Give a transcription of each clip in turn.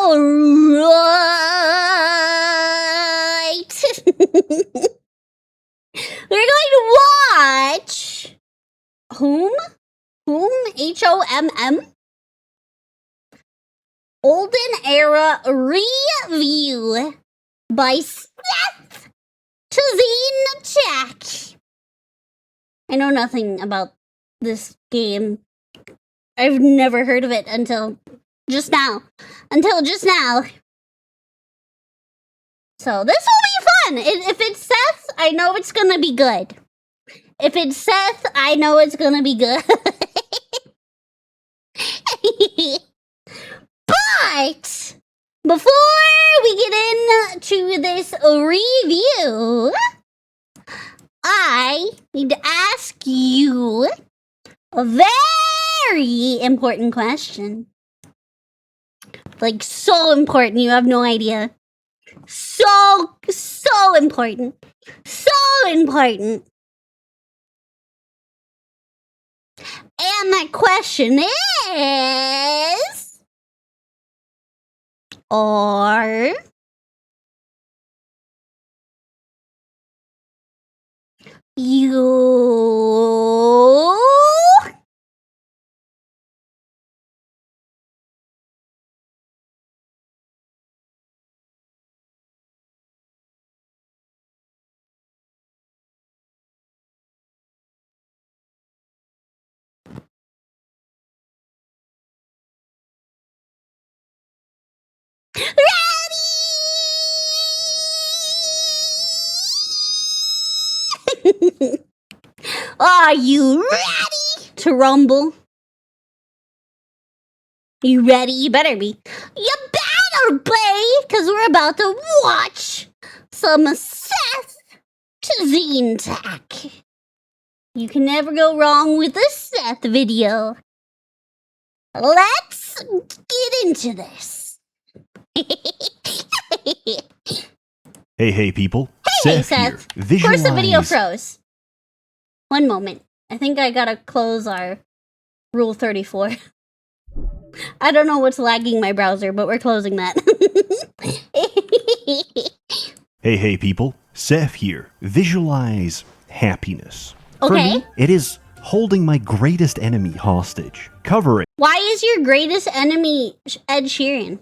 Alright! We're going to watch HOMM? HOMM? Olden Era Review by SsethTzeentach. I know nothing about this game. I've never heard of it until just now. So this will be fun. If it's Seth, I know it's gonna be good. If it's Seth, I know it's gonna be good. But before we get into this review, I need to ask you a very important question. Like, so important, you have no idea. So important. So important. And that question is... Are you ready? Are you ready to rumble? You ready? You better be. You better be, because we're about to watch some SsethTzeentach. You can never go wrong with a Seth video. Let's get into this. Hey people. Hey, Seth Seth. here. Of course the video Visualize. froze. One moment. I think I gotta close our Rule 34. I don't know what's lagging my browser, but we're closing that. Hey people. Seth here. Visualize happiness. For Okay. me, it is holding my greatest enemy hostage. Covering. Why is your greatest enemy Ed Sheeran?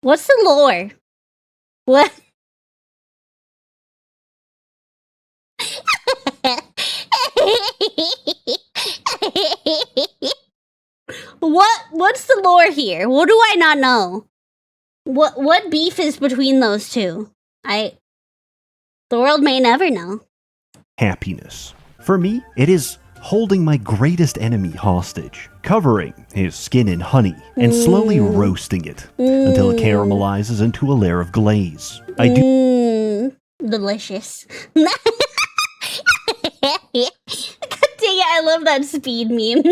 What's the lore? What? What's the lore here? What do I not know? What beef is between those two? The world may never know. Happiness. For me, it is holding my greatest enemy hostage. Covering his skin in honey and slowly roasting it until it caramelizes into a layer of glaze. I do. Delicious. God dang it, I love that speed meme.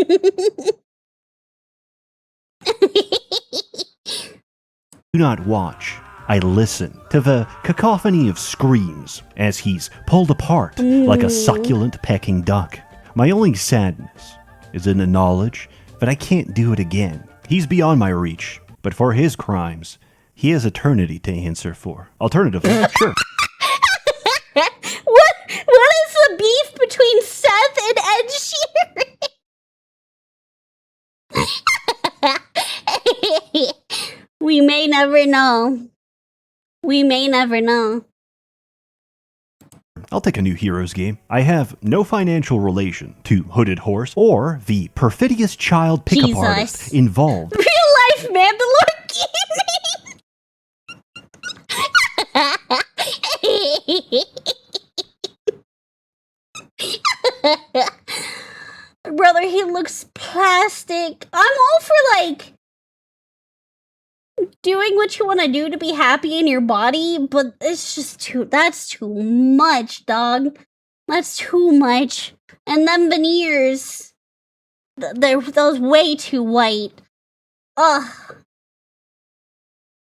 Do not watch. I listen to the cacophony of screams as he's pulled apart like a succulent pecking duck. My only sadness is in the knowledge that I can't do it again. He's beyond my reach, but for his crimes, he has eternity to answer for. Alternatively, sure. What is the beef between Seth and Ed Sheeran? We may never know. We may never know. I'll take a new Heroes game. I have no financial relation to Hooded Horse or the perfidious child pickup Jesus. artist involved. Real life Mandalore gaming. Brother, he looks plastic. I'm all for, like, doing what you want to do to be happy in your body, but it's just that's too much, dog. That's too much. And them veneers, those way too white. Ugh.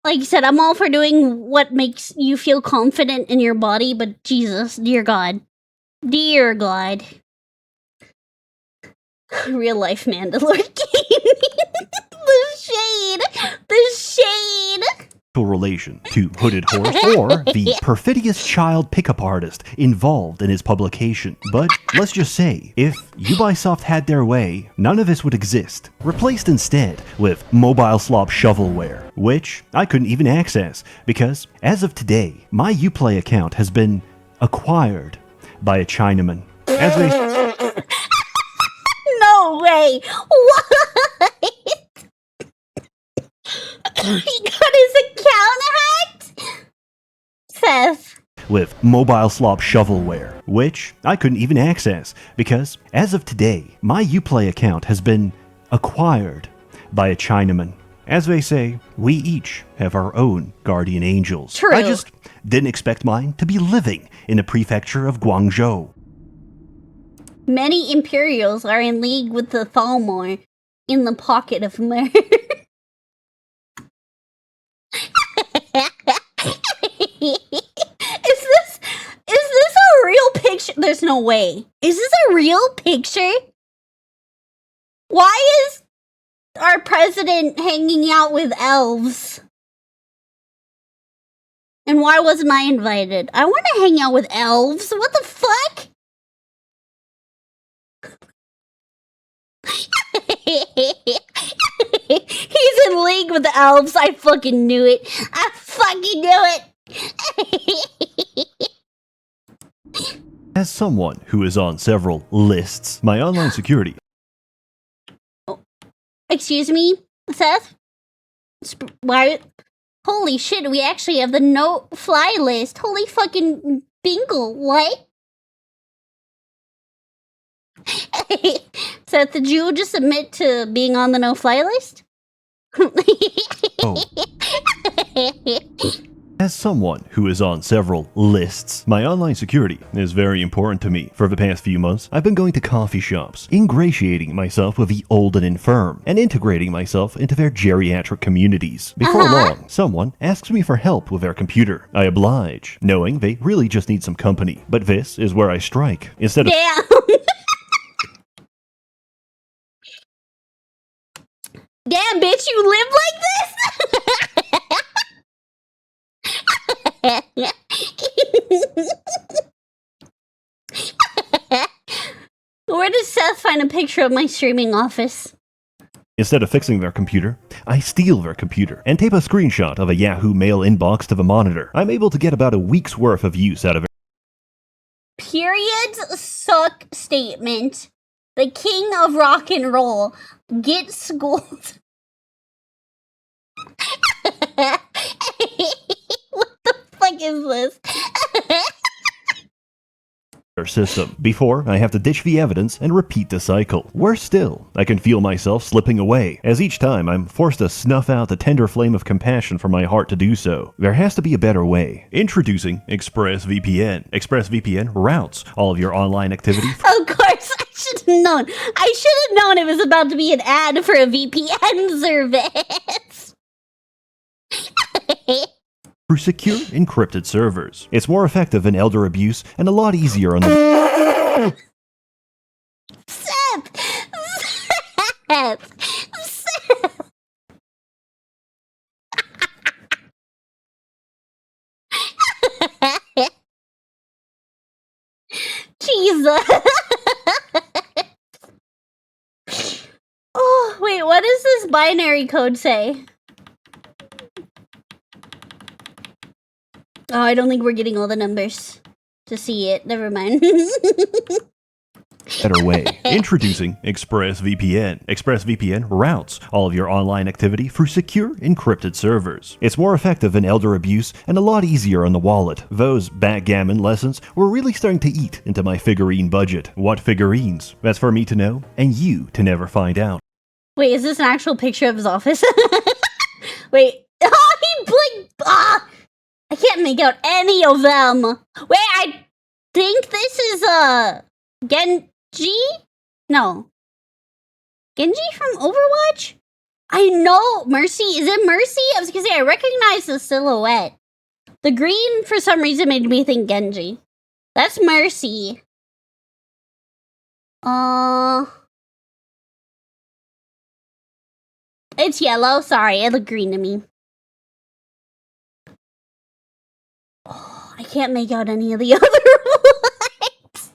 Like you said, I'm all for doing what makes you feel confident in your body, but Jesus, dear God. Dear God. Real life Mandalore game. The shade. The shade. Relation to Hooded Horse or the perfidious child pickup artist involved in his publication. But let's just say, if Ubisoft had their way, none of this would exist. Replaced instead with mobile slop shovelware, which I couldn't even access because, as of today, my Uplay account has been acquired by a Chinaman. As they No way. What? He got his account hacked? Seth. with mobile slop shovelware, which I couldn't even access because, as of today, my Uplay account has been acquired by a Chinaman. As they say, we each have our own guardian angels. True. I just didn't expect mine to be living in the prefecture of Guangzhou. Many Imperials are in league with the Thalmor in the pocket of murder. Is this a real picture? There's no way. Is this a real picture? Why is our president hanging out with elves? And why wasn't I invited? I want to hang out with elves. What the fuck? He's in league with the elves. I fucking knew it. I fucking knew it. As someone who is on several lists, my online security Excuse me, Seth? Why? Holy shit, we actually have the no-fly list. Holy fucking bingle. What? Seth, did you just admit to being on the no-fly list? Oh. As someone who is on several lists, my online security is very important to me. For the past few months, I've been going to coffee shops, ingratiating myself with the Olden infirm, and integrating myself into their geriatric communities. Before long, someone asks me for help with their computer. I oblige, knowing they really just need some company. But this is where I strike. Instead of Damn. Damn, bitch, you live like this? Where does Seth find a picture of my streaming office? Instead of fixing their computer, I steal their computer and tape a screenshot of a Yahoo Mail inbox to the monitor. I'm able to get about a week's worth of use out of it. Periods suck statement. The king of rock and roll. Get schooled. What the fuck is this? System before I have to ditch the evidence and repeat the cycle. Worse still, I can feel myself slipping away, as each time I'm forced to snuff out the tender flame of compassion from my heart to do so. There has to be a better way. Introducing ExpressVPN. ExpressVPN routes all of your online activity. Of course, I should have known. I should have known it was about to be an ad for a VPN service. Through secure, encrypted servers. It's more effective than elder abuse and a lot easier on the... Seth! Jesus! Oh, wait, what does this binary code say? Oh, I don't think we're getting all the numbers to see it. Never mind. better way. Introducing ExpressVPN. ExpressVPN routes all of your online activity through secure, encrypted servers. It's more effective than elder abuse and a lot easier on the wallet. Those backgammon lessons were really starting to eat into my figurine budget. What figurines? That's for me to know, and you to never find out. Wait, is this an actual picture of his office? Wait. Oh, he blinked. Ah! I can't make out any of them. Wait, I think this is, Genji? No. Genji from Overwatch? I know. Mercy. Is it Mercy? I was gonna say, I recognize the silhouette. The green, for some reason, made me think Genji. That's Mercy. It's yellow. Sorry, it looked green to me. Oh, I can't make out any of the other ones.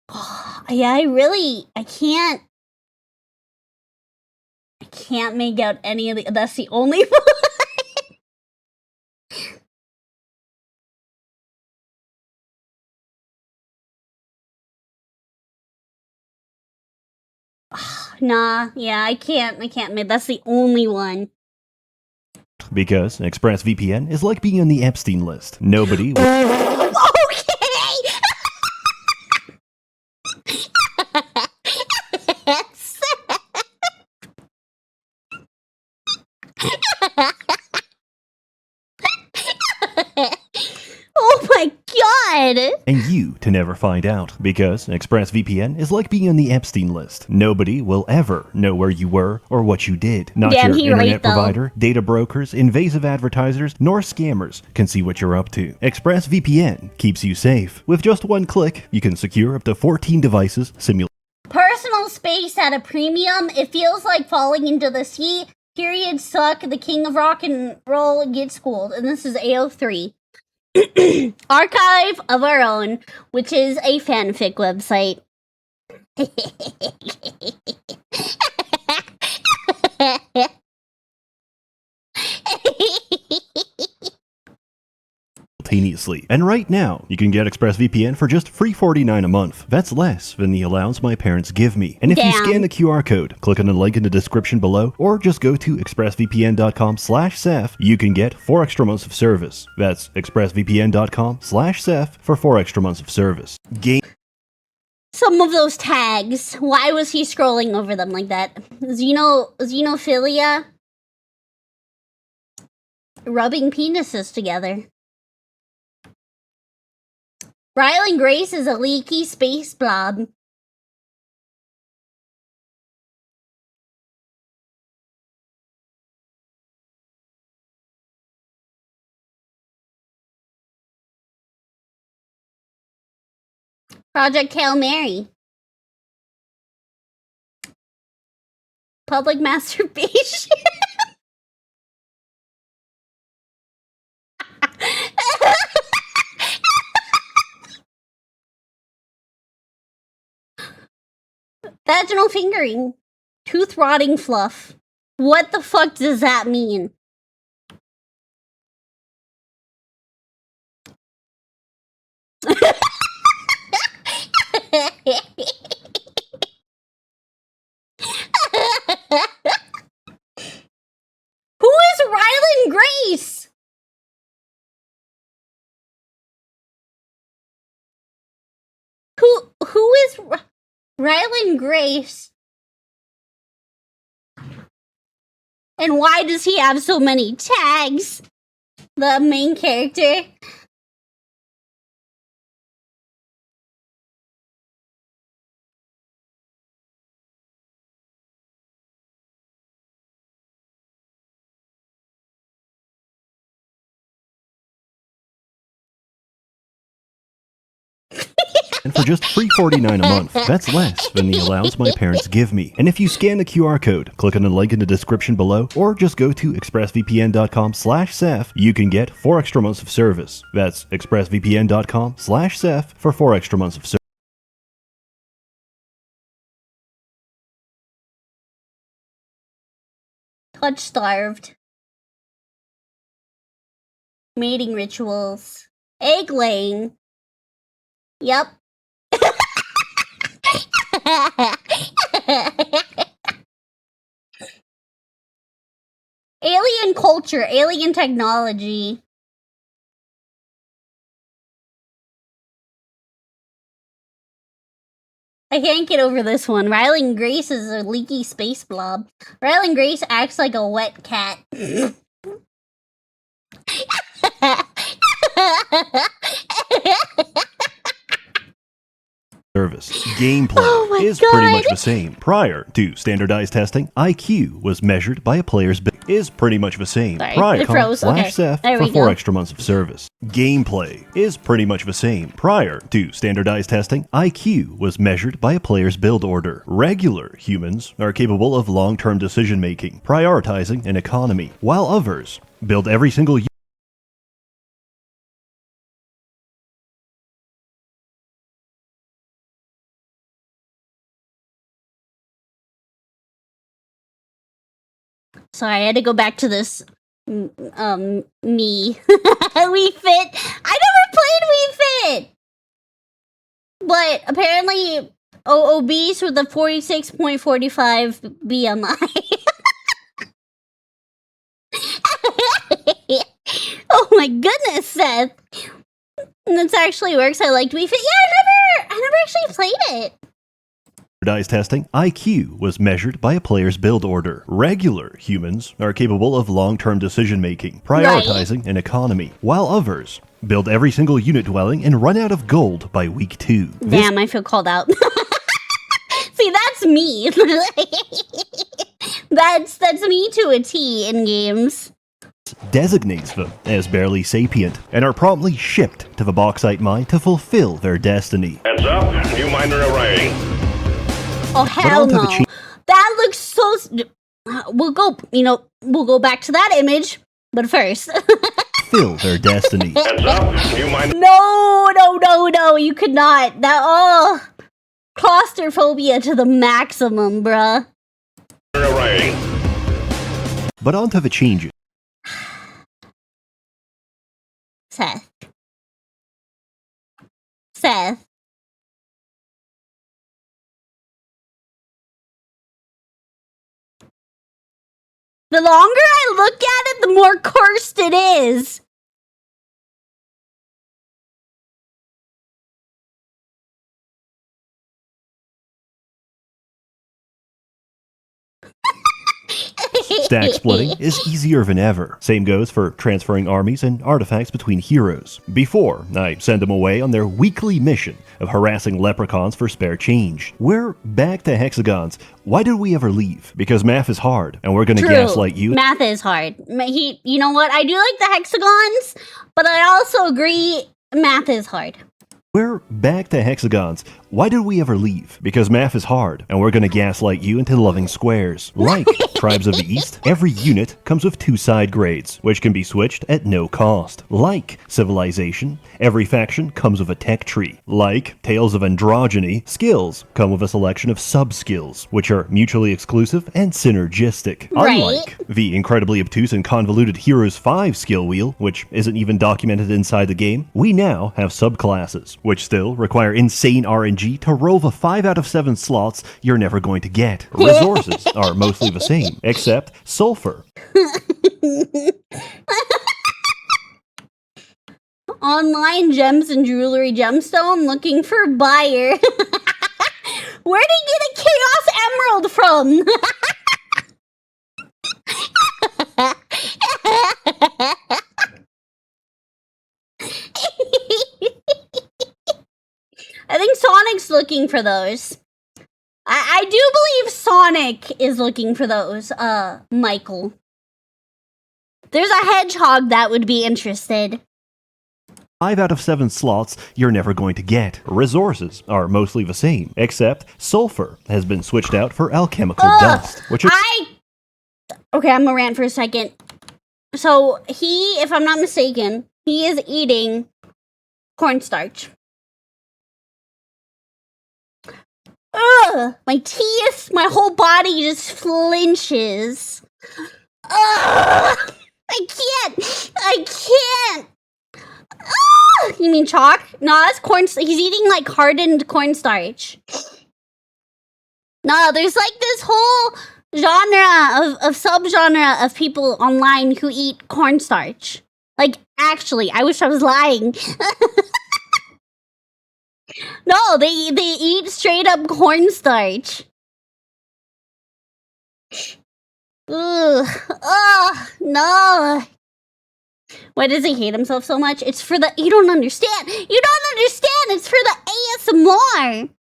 Oh, yeah, I can't make out any of the. That's the only one. Nah, yeah, I can't make. That's the only one. Because ExpressVPN is like being on the Epstein list. Nobody will Oh my god! and you to never find out. Because ExpressVPN is like being on the Epstein list. Nobody will ever know where you were or what you did. Not Damn, your he internet right, though. provider, data brokers, invasive advertisers, nor scammers can see what you're up to. ExpressVPN keeps you safe. With just one click, you can secure up to 14 devices, simulate Personal space at a premium. It feels like falling into the sea. Period suck. The king of rock and roll gets schooled. And this is AO3. Archive of Our Own, which is a fanfic website. simultaneously. And right now, you can get ExpressVPN for just $3.49 a month. That's less than the allowance my parents give me. And if you scan the QR code, click on the link in the description below, or just go to expressvpn.com/Seth, you can get 4 extra months of service. That's expressvpn.com/Seth for 4 extra months of service. Some of those tags. Why was he scrolling over them like that? Xenophilia? Rubbing penises together. Rylan Grace is a leaky space blob. Project Hail Mary. Public masturbation. Vaginal fingering. Tooth rotting fluff. What the fuck does that mean? Who is Rylan Grace? Who is Rylan Grace? And why does he have so many tags? The main character. And for just $3.49 a month, that's less than the allowance my parents give me. And if you scan the QR code, click on the link in the description below, or just go to expressvpn.com/Seth, you can get 4 extra months of service. That's expressvpn.com/Seth for 4 extra months of service. Touch starved. Mating rituals. Egg laying. Yep. Alien culture, alien technology. I can't get over this one. Rylan Grace is a leaky space blob. Rylan Grace acts like a wet cat. Service. Gameplay is pretty much the same. Prior to standardized testing, IQ was measured by a player's is pretty much the same. Sorry, Prior it froze. Okay, Seth there for we 4 go. extra months of service. Gameplay is pretty much the same. Prior to standardized testing, IQ was measured by a player's build order. Regular humans are capable of long-term decision making, prioritizing an economy, while others build every single Sorry, I had to go back to this. Me. We Fit. I never played We Fit! But apparently, obese with a 46.45 BMI. Oh my goodness, Seth. This actually works. I liked We Fit. Yeah, I never actually played it. standardized testing, IQ was measured by a player's build order. Regular humans are capable of long-term decision making, prioritizing an economy, while others build every single unit dwelling and run out of gold by week 2. Damn, I feel called out. See, that's me. That's me to a T in games. Designates them as barely sapient and are promptly shipped to the bauxite mine to fulfill their destiny. Heads up, new miner arriving. Oh, hell onto the no. That looks so... We'll go back to that image, but first. Fulfill their destiny. Heads up, new miner. No, you could not. Claustrophobia to the maximum, bruh. Arriving. But onto the changes. Seth. The longer I look at it, the more cursed it is. Stack splitting is easier than ever. Same goes for transferring armies and artifacts between heroes. Before, I send them away on their weekly mission of harassing leprechauns for spare change. We're back to hexagons. Why did we ever leave? Because math is hard, and we're gonna gaslight you. Math is hard. You know what? I do like the hexagons, but I also agree math is hard. We're back to hexagons. Why did we ever leave? Because math is hard, and we're gonna gaslight you into loving squares. Like Tribes of the East, every unit comes with 2 side grades, which can be switched at no cost. Like Civilization, every faction comes with a tech tree. Like Tales of Androgyny, skills come with a selection of sub-skills, which are mutually exclusive and synergistic. Right. Unlike the incredibly obtuse and convoluted Heroes 5 skill wheel, which isn't even documented inside the game, we now have subclasses, which still require insane RNG to roll the 5 out of 7 slots you're never going to get. Resources are mostly the same, except sulfur. Online gems and jewelry gemstone looking for buyer. Where did you get a chaos emerald from? I think Sonic's looking for those. I do believe Sonic is looking for those, Michael. There's a hedgehog that would be interested. 5 out of 7 slots you're never going to get. Resources are mostly the same, except sulfur has been switched out for alchemical dust, which is... Okay, I'm gonna rant for a second. So, if I'm not mistaken, he is eating cornstarch. Ugh! My teeth, my whole body just flinches. Ugh! I can't! Ugh! You mean chalk? No, that's corn. He's eating like hardened cornstarch. No, there's like this whole genre of subgenre of people online who eat cornstarch. Like, actually, I wish I was lying. No, they eat straight up cornstarch. Ugh. Ugh. No. Why does he hate himself so much? It's for the... You don't understand. You don't understand. It's for the ASMR.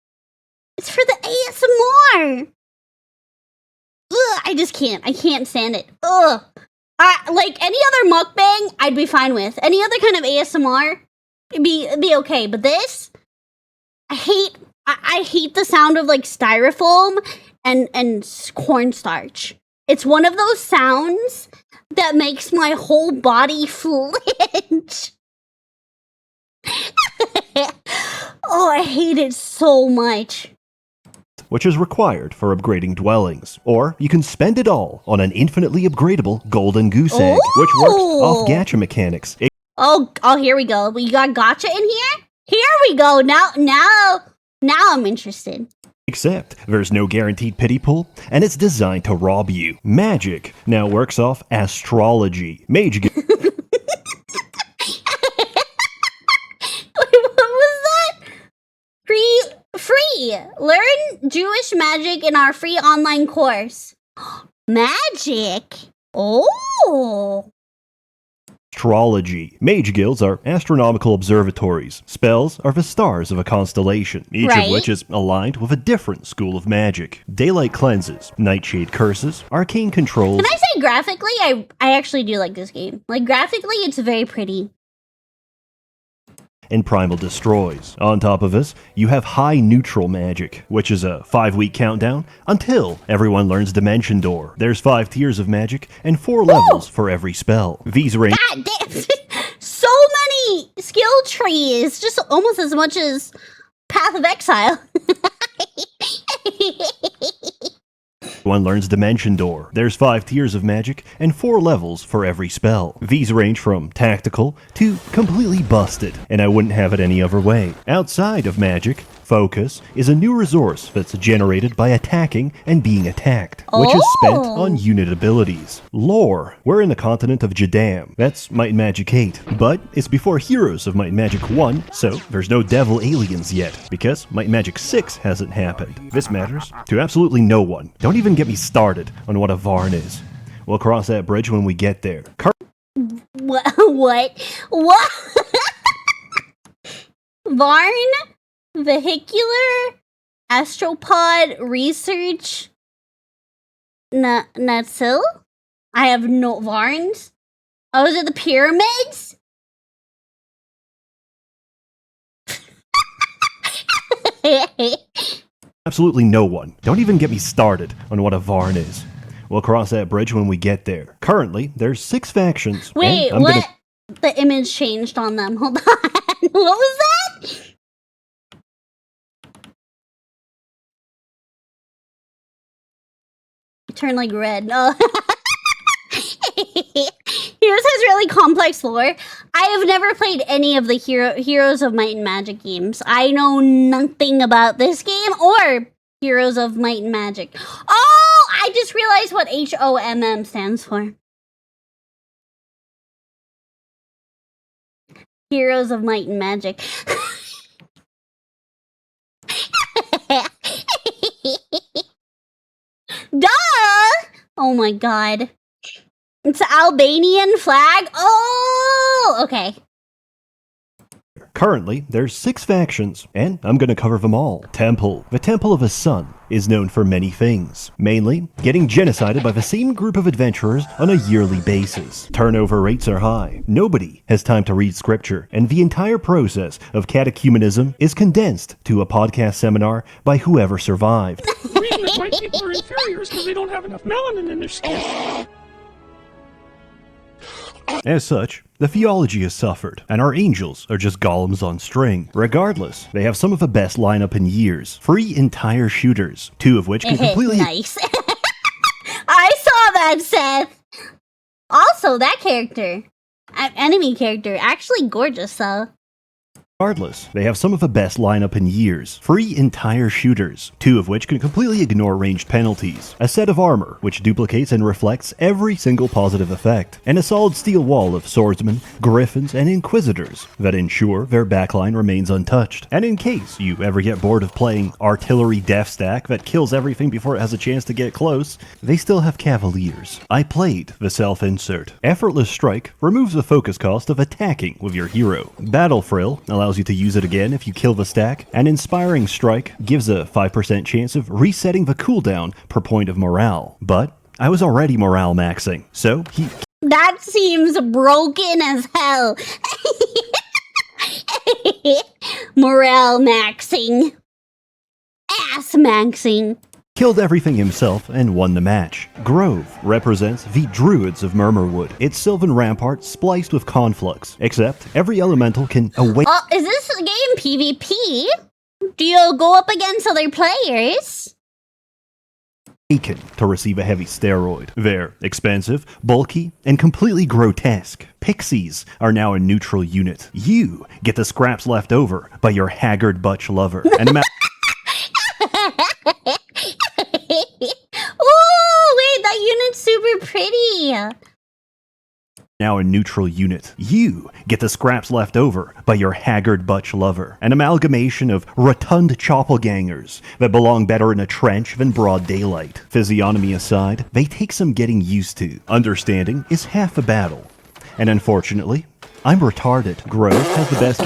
It's for the ASMR. I just can't. I can't stand it. Ugh. Like any other mukbang, I'd be fine with. Any other kind of ASMR, it'd be okay. But this, I hate the sound of like styrofoam and cornstarch. It's one of those sounds that makes my whole body flinch. Oh, I hate it so much. Which is required for upgrading dwellings. Or you can spend it all on an infinitely upgradable golden goose egg, which works off gacha mechanics. Oh, here we go. We got gacha in here? Here we go. Now I'm interested. Except there's no guaranteed pity pool, and it's designed to rob you. Magic now works off astrology. Mage Wait, what was that? Free! Learn Jewish magic in our free online course. Magic? Oh! Astrology. Mage guilds are astronomical observatories. Spells are the stars of a constellation, each of which is aligned with a different school of magic. Daylight cleanses, nightshade curses, arcane controls. Can I say graphically, I actually do like this game. Like graphically, it's very pretty. And primal destroys. On top of this, you have high neutral magic, which is a 5-week countdown until everyone learns Dimension Door. There's 5 tiers of magic and 4 levels for every spell. These range. God damn! So many skill trees, just almost as much as Path of Exile. One learns Dimension Door. There's 5 tiers of magic and 4 levels for every spell. These range from tactical to completely busted, and I wouldn't have it any other way. Outside of magic, Focus is a new resource that's generated by attacking and being attacked, which is spent on unit abilities. Lore. We're in the continent of Jadam. That's Might and Magic 8, but it's before Heroes of Might and Magic 1, so there's no devil aliens yet, because Might and Magic 6 hasn't happened. This matters to absolutely no one. Don't even get me started on what a Varn is. We'll cross that bridge when we get there. What? Varn? Vehicular? Astropod? Research? Natsil? I have no Varns? Oh, is it the pyramids? Absolutely no one. Don't even get me started on what a Varn is. We'll cross that bridge when we get there. Currently, there's 6 factions. Wait, what? The image changed on them. Hold on. What was that? It turned like red. Oh. Heroes has really complex lore. I have never played any of the Heroes of Might and Magic games. I know nothing about this game or Heroes of Might and Magic. Oh, I just realized what HOMM stands for. Heroes of Might and Magic. Duh! Oh my god. It's an Albanian flag? Oh, okay. Currently, there's 6 factions, and I'm gonna cover them all. Temple. The Temple of the Sun is known for many things, mainly getting genocided by the same group of adventurers on a yearly basis. Turnover rates are high. Nobody has time to read scripture, and the entire process of catechumenism is condensed to a podcast seminar by whoever survived. The reason that white people are inferior is because they don't have enough melanin in their skin. As such, the theology has suffered, and our angels are just golems on string. Regardless, they have some of the best lineup in years. Free entire shooters, 2 of which can completely... Nice. I saw that, Seth. Also, that character, enemy character, actually gorgeous, though. Regardless, they have some of the best lineup in years. Free entire shooters, 2 of which can completely ignore ranged penalties. A set of armor, which duplicates and reflects every single positive effect. And a solid steel wall of swordsmen, griffins, and inquisitors that ensure their backline remains untouched. And in case you ever get bored of playing artillery death stack that kills everything before it has a chance to get close, they still have cavaliers. I played the self-insert. Effortless Strike removes the focus cost of attacking with your hero. Battle Frill allows allows you to use it again if you kill the stack. An Inspiring Strike gives a 5% chance of resetting the cooldown per point of morale. But I was already morale maxing, so he... That seems broken as hell. Morale maxing. Ass maxing. killed everything himself and won the match. Grove represents the Druids of Murmurwood. Its Sylvan Rampart spliced with conflux, except every elemental can awaken. Oh, is this game PvP? Do you go up against other players? To receive a heavy steroid. They're expensive, bulky, and completely grotesque. Pixies are now a neutral unit. You get the scraps left over by your haggard butch lover. And Ooh, wait, that unit's super pretty. now a neutral unit. You get the scraps left over by your haggard butch lover. An amalgamation of rotund chopplegangers that belong better in a trench than broad daylight. Physiognomy aside, they take some getting used to. Understanding is half the battle. And unfortunately, I'm retarded. Grove has the best...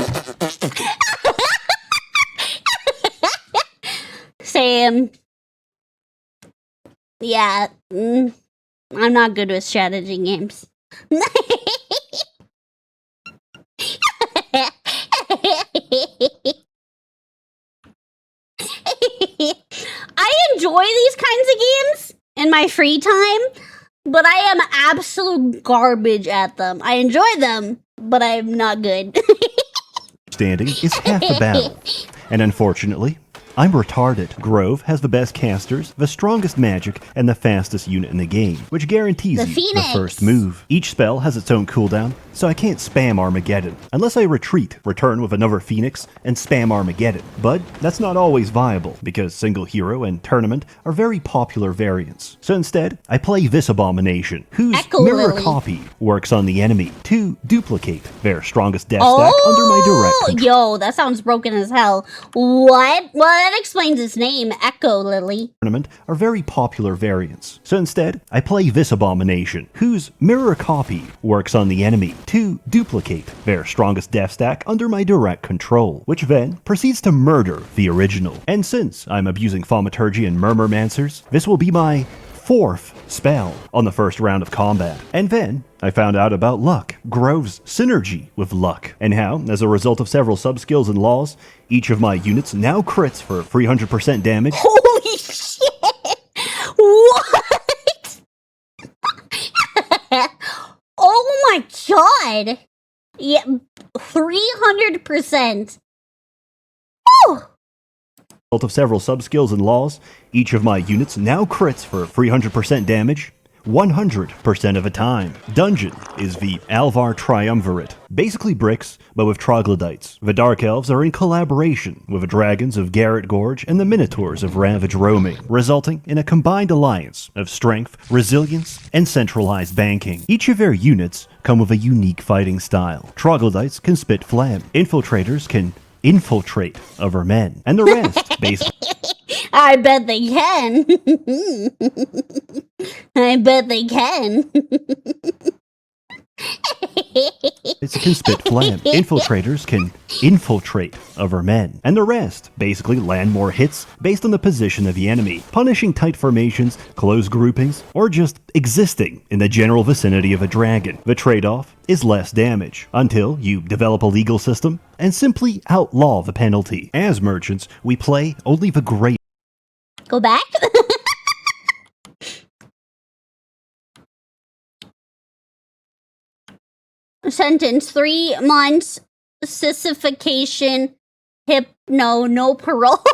Sam. Yeah, I'm not good with strategy games. I enjoy these kinds of games in my free time, but I am absolute garbage at them. I enjoy them, but I'm not good. Standing is half the battle. And unfortunately, I'm retarded. Grove has the best casters, the strongest magic, and the fastest unit in the game, which guarantees The you Phoenix. the first move. Each spell has its own cooldown, so I can't spam Armageddon, unless I retreat, return with another Phoenix, and spam Armageddon. But that's not always viable, because single hero and tournament are very popular variants. So instead, I play this abomination, whose Echo mirror Lily. copy works on the enemy to duplicate their strongest death stack under my direct control. Yo, that sounds broken as hell. What? Well, that explains its name, Echo Lily. Tournament are very popular variants. So instead, I play this abomination, whose mirror copy works on the enemy to duplicate their strongest death stack under my direct control, which then proceeds to murder the original. And since I'm abusing Thaumaturgy and Murmurmancers, this will be my 4th spell on the first round of combat. And then I found out about luck, Grove's synergy with luck, and how, as a result of several sub-skills and laws, each of my units now crits for 300% damage. Holy shit! What? Oh my god! Yeah, 300%. Woo! Result of several sub-skills and laws, each of my units now crits for 300% damage 100% of the time. Dungeon is the Alvar Triumvirate. Basically bricks, but with troglodytes. The Dark Elves are in collaboration with the Dragons of Garrett Gorge and the Minotaurs of Ravage Roaming, resulting in a combined alliance of strength, resilience, and centralized banking. Each of their units come with a unique fighting style. Troglodytes can spit phlegm. Infiltrators can infiltrate other men. And the rest, basically... I bet they can. I bet they can. It can spit phlegm. Infiltrators can infiltrate other men. And the rest basically land more hits based on the position of the enemy, punishing tight formations, close groupings, or just existing in the general vicinity of a dragon. The trade-off is less damage, until you develop a legal system and simply outlaw the penalty. As merchants, we play only the great. Go back? Sentence 3 months sissification no parole.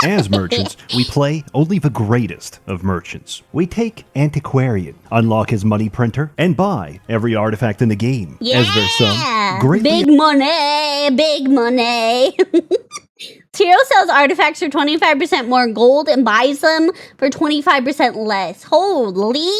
As merchants, we play only the greatest of merchants. We take Antiquarian, unlock his money printer, and buy every artifact in the game. Yeah, As there's some greatly big money, big money. Tiro sells artifacts for 25% more gold and buys them for 25% less. Holy.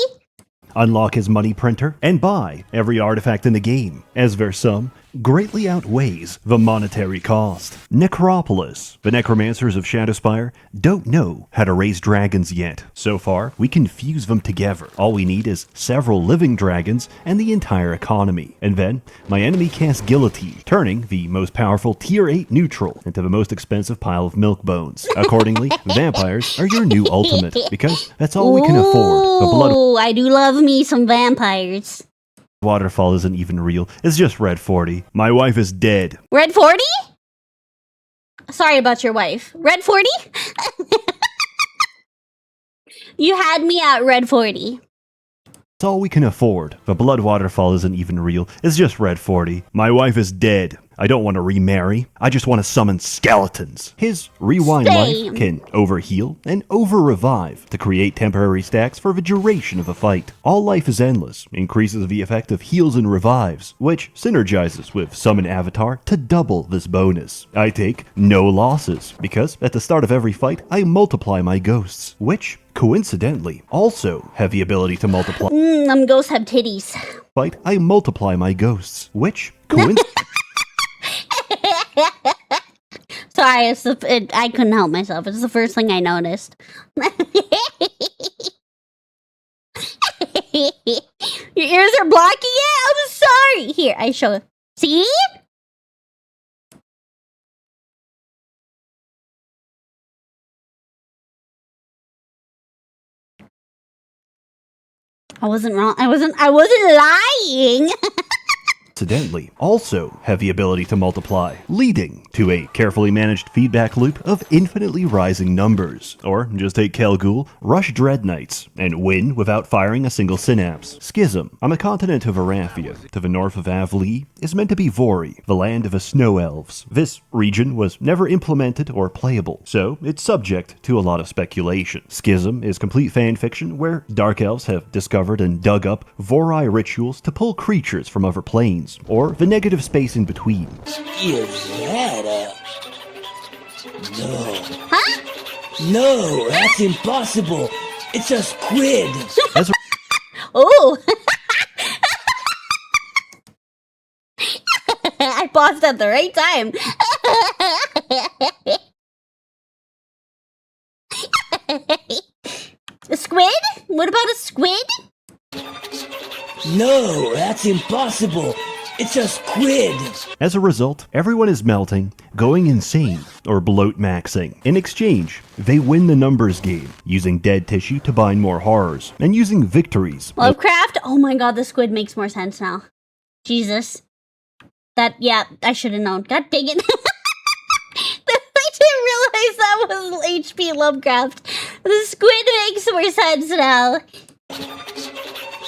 unlock his money printer, and buy every artifact in the game, as their sum greatly outweighs the monetary cost. Necropolis. The necromancers of Shadowspire don't know how to raise dragons yet. So far, we can fuse them together. All we need is several living dragons and the entire economy. And then, my enemy casts Guillotine, turning the most powerful tier 8 neutral into the most expensive pile of milk bones. Accordingly, vampires are your new ultimate, because that's all we can afford. The blood Ooh, I do love me some vampires. waterfall isn't even real. It's just Red 40. My wife is dead. Red 40? Sorry about your wife. Red 40? You had me at Red 40. It's all we can afford. The blood waterfall isn't even real. It's just Red 40. My wife is dead. I don't want to remarry. I just want to summon skeletons. His rewind Same. life can overheal and over-revive to create temporary stacks for the duration of a fight. All life is endless increases the effect of heals and revives, which synergizes with summon avatar to double this bonus. I take no losses, because at the start of every fight, I multiply my ghosts, which coincidentally also have the ability to multiply. Them ghosts have titties. Fight, I multiply my ghosts, which Sorry, I couldn't help myself. It's the first thing I noticed. Your ears are blocking it? I'm sorry. Here, I show you. See? I wasn't wrong. I wasn't lying. Incidentally, also have the ability to multiply, leading to a carefully managed feedback loop of infinitely rising numbers. Or just take Kelgul, rush Dread Knights, and win without firing a single synapse. Schism. On the continent of Arathia, to the north of Avlee, is meant to be Vori, the land of the Snow Elves. This region was never implemented or playable, so it's subject to a lot of speculation. Schism is complete fanfiction where Dark Elves have discovered and dug up Vori rituals to pull creatures from other planes, or the negative space in between. Is that up? No. Huh? No, that's impossible. It's a squid. As a Oh. I paused at the right time. A squid? What about a squid? No, that's impossible. It's a squid. As a result, everyone is melting, going insane, or bloat maxing. In exchange, they win the numbers game, using dead tissue to bind more horrors, and using victories. Lovecraft? Oh my god, the squid makes more sense now. Jesus. Yeah, I should have known. God dang it. I didn't realize that was H.P. Lovecraft. The squid makes more sense now.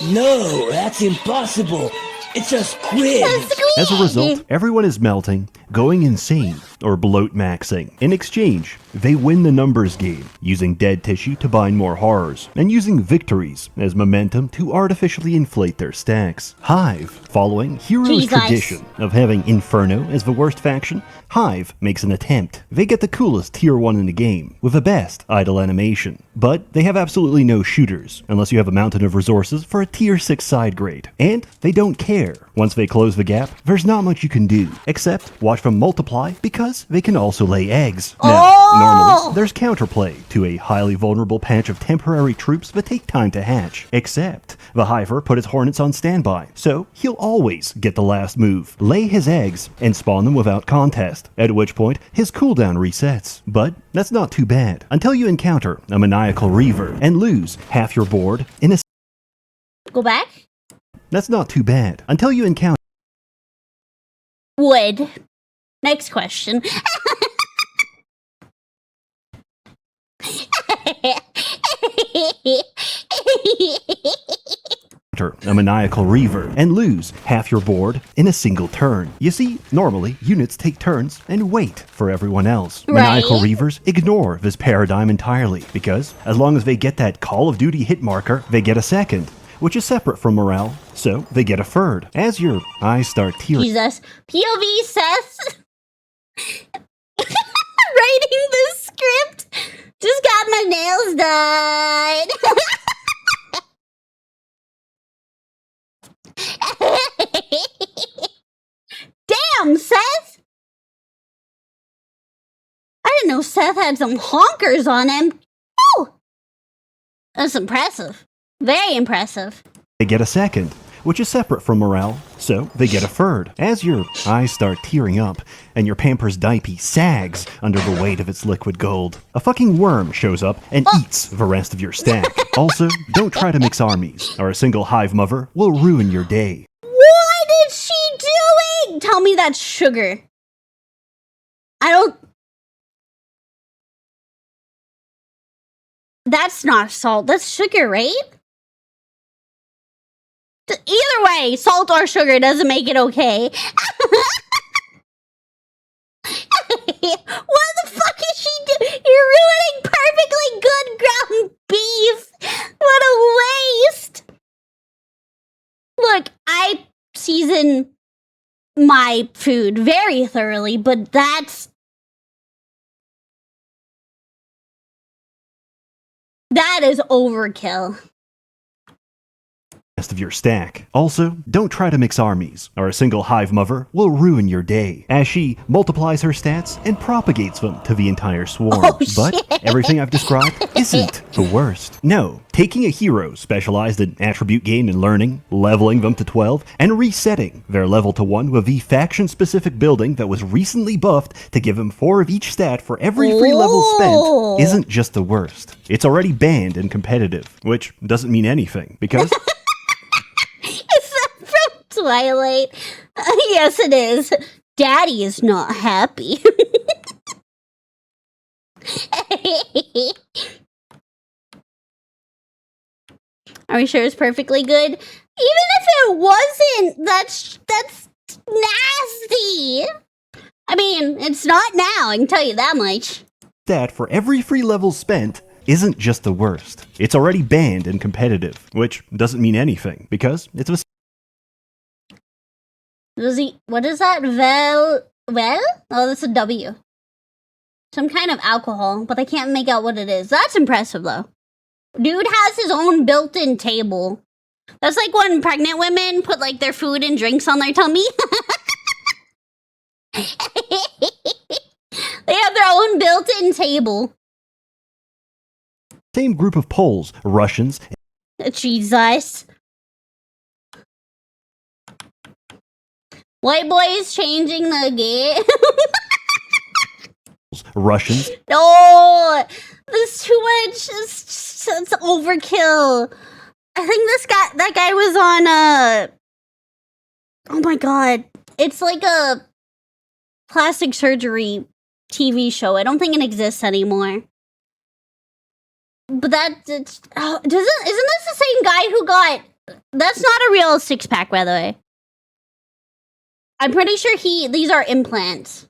No, that's impossible. It's a squid. A squid! As a result, everyone is melting, going insane, or bloat maxing. In exchange, they win the numbers game, using dead tissue to bind more horrors, and using victories as momentum to artificially inflate their stacks. Hive, following Hero's Jesus. tradition of having Inferno as the worst faction, Hive makes an attempt. They get the coolest tier 1 in the game, with the best idle animation. But they have absolutely no shooters, unless you have a mountain of resources for a tier 6 side grade. And they don't care. Once they close the gap, there's not much you can do, except watch them multiply, because they can also lay eggs. Now, normally, there's counterplay to a highly vulnerable patch of temporary troops that take time to hatch. Except, the Hiver put his hornets on standby, so he'll always get the last move, lay his eggs, and spawn them without contest, at which point his cooldown resets. But that's not too bad, until you encounter a maniacal reaver and lose half your board in a... Go back? That's not too bad, until you encounter... Wood. Next question. a maniacal reaver and lose half your board in a single turn. You see, normally units take turns and wait for everyone else. Right. Maniacal reavers ignore this paradigm entirely, because as long as they get that Call of Duty hit marker, they get a second, which is separate from morale, so they get a third. As your eyes start tearing, Jesus. POV Seth. Writing this script. Just got my nails done. Damn, Seth! I didn't know Seth had some honkers on him. Woo! That's impressive. Very impressive. They get a second, which is separate from morale, so they get a third. As your eyes start tearing up and your Pampers diaper sags under the weight of its liquid gold, a fucking worm shows up and eats the rest of your stack. Also, don't try to mix armies, or a single hive mother will ruin your day. What is she doing? Tell me that's sugar. I don't... That's not salt, that's sugar, right? Either way, salt or sugar doesn't make it okay. What the fuck is she doing? You're ruining perfectly good ground beef. What a waste. Look, I season my food very thoroughly, but that is overkill. Of your stack. Also, don't try to mix armies, or a single hive mother will ruin your day, as she multiplies her stats and propagates them to the entire swarm. Oh, but shit. everything I've described isn't the worst. No, taking a hero specialized in attribute gain and learning, leveling them to 12, and resetting their level to 1 with the faction-specific building that was recently buffed to give him 4 of each stat for every free level spent isn't just the worst. It's already banned in competitive, which doesn't mean anything, because... Twilight. Yes, it is. Daddy is not happy. Are we sure it's perfectly good? Even if it wasn't, that's nasty. I mean, it's not now, I can tell you that much. Stat for every free level spent isn't just the worst. It's already banned in competitive, which doesn't mean anything, because it's a... What is that? Well? Oh, that's a W. Some kind of alcohol, but I can't make out what it is. That's impressive, though. Dude has his own built-in table. That's like when pregnant women put, like, their food and drinks on their tummy. They have their own built-in table. Same group of Poles, Russians... Jesus. White boys changing the game. Russians... No, there's too much. It's overkill. I think that guy was on oh my god, it's like a plastic surgery TV show. I don't think it exists anymore. But isn't this the same guy who got? That's not a real six-pack, by the way. I'm pretty sure these are implants.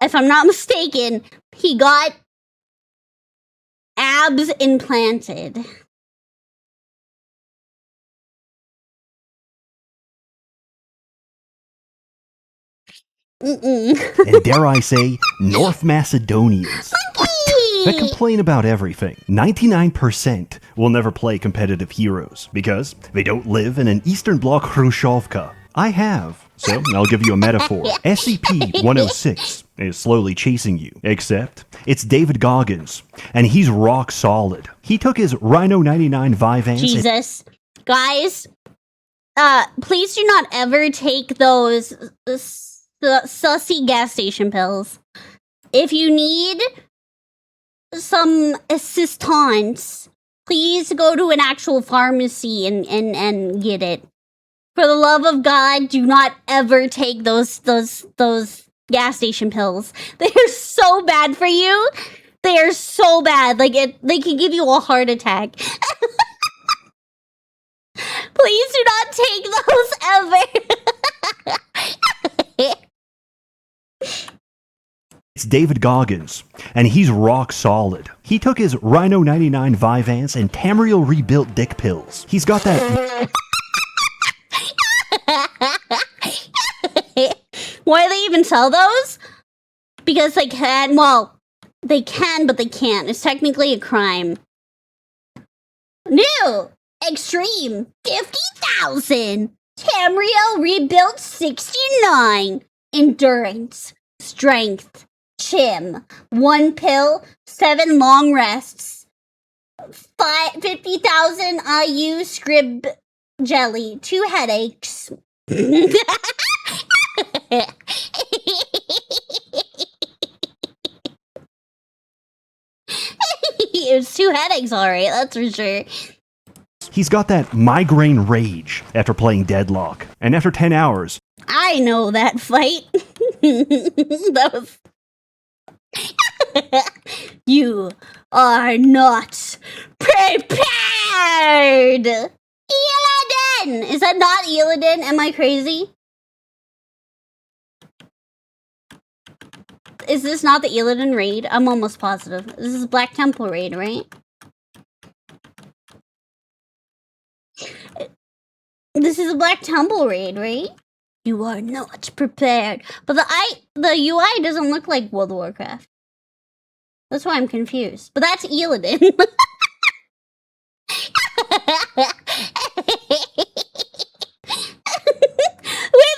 If I'm not mistaken, he got abs implanted. and dare I say, North Macedonians. That complain about everything. 99% will never play competitive heroes because they don't live in an Eastern Bloc Khrushchevka. I have. So, I'll give you a metaphor. SCP-106 is slowly chasing you, except it's David Goggins, and he's rock solid. He took his Rhino 99 Vyvanse... Jesus. Guys, please do not ever take those sussy gas station pills. If you need some assistance, please go to an actual pharmacy and get it. For the love of God, do not ever take those gas station pills. They are so bad for you. They are so bad. Like they can give you a heart attack. Please do not take those ever. It's David Goggins, and he's rock solid. He took his Rhino 99 Vyvanse and Tamriel rebuilt dick pills. He's got that... Why do they even sell those? Because they can, well, they can, but they can't. It's technically a crime. New Extreme 50,000. Tamriel rebuilt 69. Endurance. Strength. Chim. 1 pill. 7 long rests. 50,000 IU scrib jelly. 2 headaches. It's 2 headaches, alright, that's for sure. He's got that migraine rage after playing Deadlock. And after 10 hours, I know that fight. That was... You are not prepared! Illidan! Is that not Illidan? Am I crazy? Is this not the Illidan raid? I'm almost positive. This is Black Temple raid, right? This is a Black Temple raid, right? You are not prepared. But the UI doesn't look like World of Warcraft. That's why I'm confused. But that's Illidan. Wait,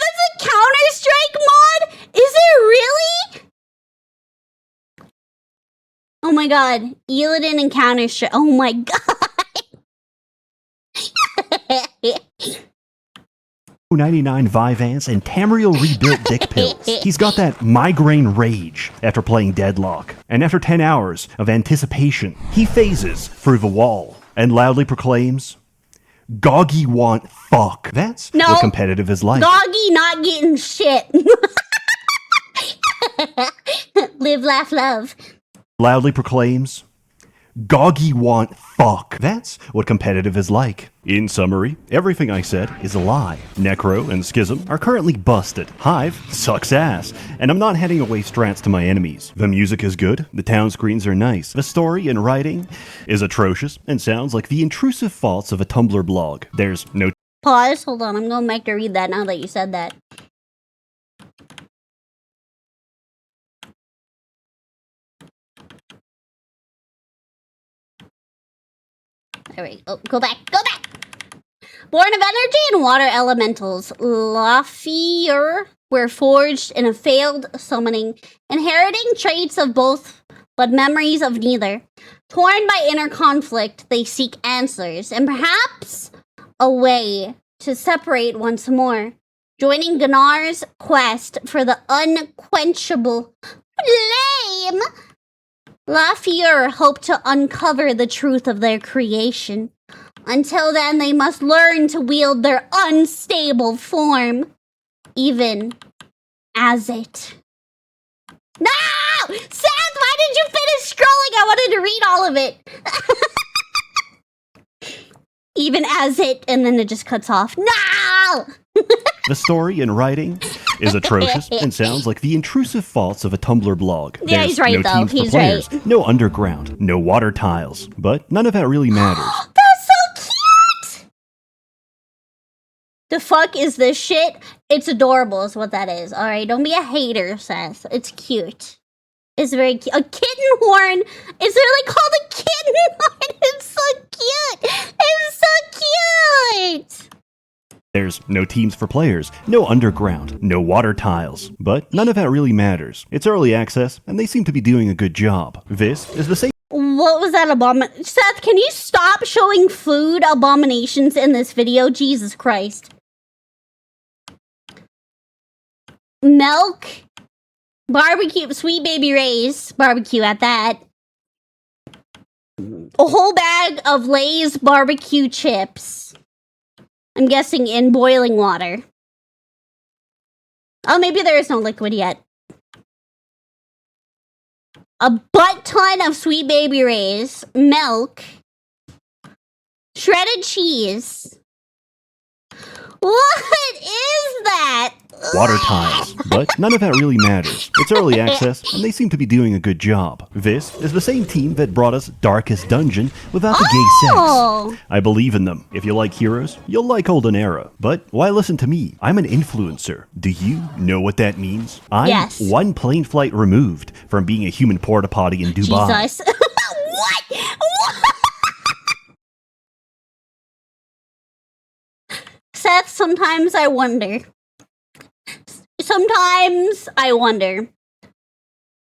that's a Counter-Strike mod? Is it really? Oh my god. Illidan and Counter-Strike. Oh my god. 99 Vyvanse and Tamriel rebuilt dick pills. He's got that migraine rage after playing Deadlock. And after 10 hours of anticipation, he phases through the wall and loudly proclaims, Goggy want fuck. That's No. what competitive is like. Doggy not getting shit. Live, laugh, love. Loudly proclaims, Goggy want fuck. That's what competitive is like. In summary, everything I said is a lie. Necro and Schism are currently busted. Hive sucks ass. And I'm not handing away strats to my enemies. The music is good, the town screens are nice. The story and writing is atrocious and sounds like the intrusive faults of a Tumblr blog. There's no Pause. Hold on. I'm going back to read that now that you said that. There we go. Go back. Go back. Born of energy and water elementals, Lafier were forged in a failed summoning, inheriting traits of both but memories of neither. Torn by inner conflict, they seek answers and perhaps a way to separate once more. Joining Gunar's quest for the unquenchable flame, Lafier hoped to uncover the truth of their creation. Until then, they must learn to wield their unstable form, even as it. No! Seth, why did you finish scrolling? I wanted to read all of it. Even as it, and then it just cuts off. No! The story and writing is atrocious and sounds like the intrusive faults of a Tumblr blog. Yeah, There's he's right, no though. teams for He's players, right. no underground, no water tiles. But none of that really matters. That's so cute! The fuck is this shit? It's adorable is what that is. Alright, don't be a hater, Seth. It's cute. It's very cute. A kitten horn! It's literally called a kitten horn! It's so cute! It's so cute! There's no teams for players, no underground, no water tiles. But none of that really matters. It's early access, and they seem to be doing a good job. This is the same What was that Seth, can you stop showing food abominations in this video? Jesus Christ. Milk. Barbecue. Sweet Baby Ray's barbecue at that. A whole bag of Lay's barbecue chips. I'm guessing in boiling water. Oh, maybe there is no liquid yet. A butt ton of Sweet Baby Ray's, milk, shredded cheese. What is that? water tiles. But none of that really matters. It's early access, and they seem to be doing a good job. This is the same team that brought us Darkest Dungeon without the gay sex. I believe in them. If you like heroes, you'll like Olden Era. But why listen to me? I'm an influencer. Do you know what that means? I'm Yes. one plane flight removed from being a human porta potty in Dubai. Jesus. What? What? Seth, sometimes I wonder. Sometimes I wonder.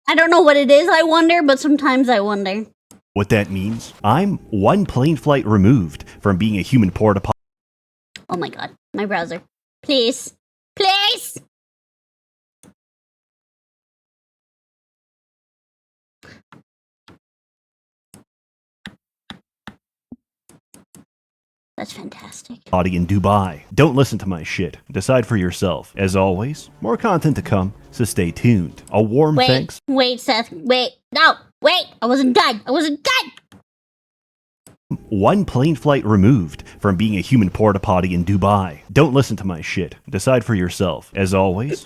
I don't know what it is I wonder, but sometimes I wonder. What that means? I'm one plane flight removed from being a human porta potty. Oh my god, my browser. Please. Please! That's fantastic. In Dubai. Don't listen to my shit. Decide for yourself. As always, more content to come, so stay tuned. A warm thanks. Wait, Seth. Wait. No. Wait. I wasn't done. One plane flight removed from being a human porta potty in Dubai. Don't listen to my shit. Decide for yourself. As always.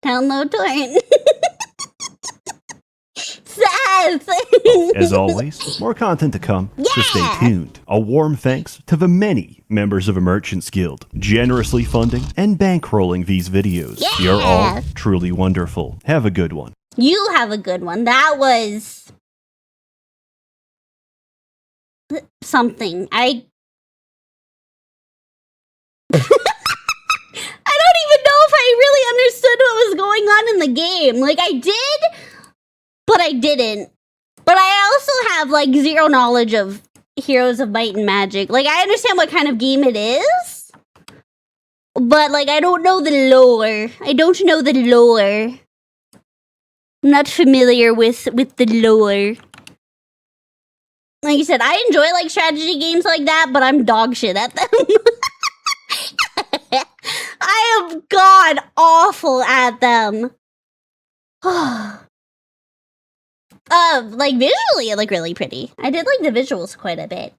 Download torrent. Seth! As always, more content to come, so stay tuned. A warm thanks to the many members of a Merchants Guild, generously funding and bankrolling these videos. Yeah. You're all truly wonderful. Have a good one. You have a good one. That was something. I don't even know if I really understood what was going on in the game. Like, I did, but I didn't. But I also have, like, zero knowledge of Heroes of Might and Magic. Like, I understand what kind of game it is, but, like, I don't know the lore. I'm not familiar with the lore. Like you said, I enjoy, like, strategy games like that, but I'm dog shit at them. I am god awful at them. Like, visually, it looked really pretty. I did like the visuals quite a bit.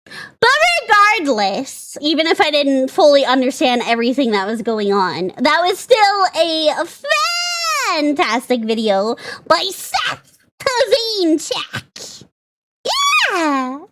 But regardless, even if I didn't fully understand everything that was going on, that was still a fantastic video by SsethTzeentach. Yeah!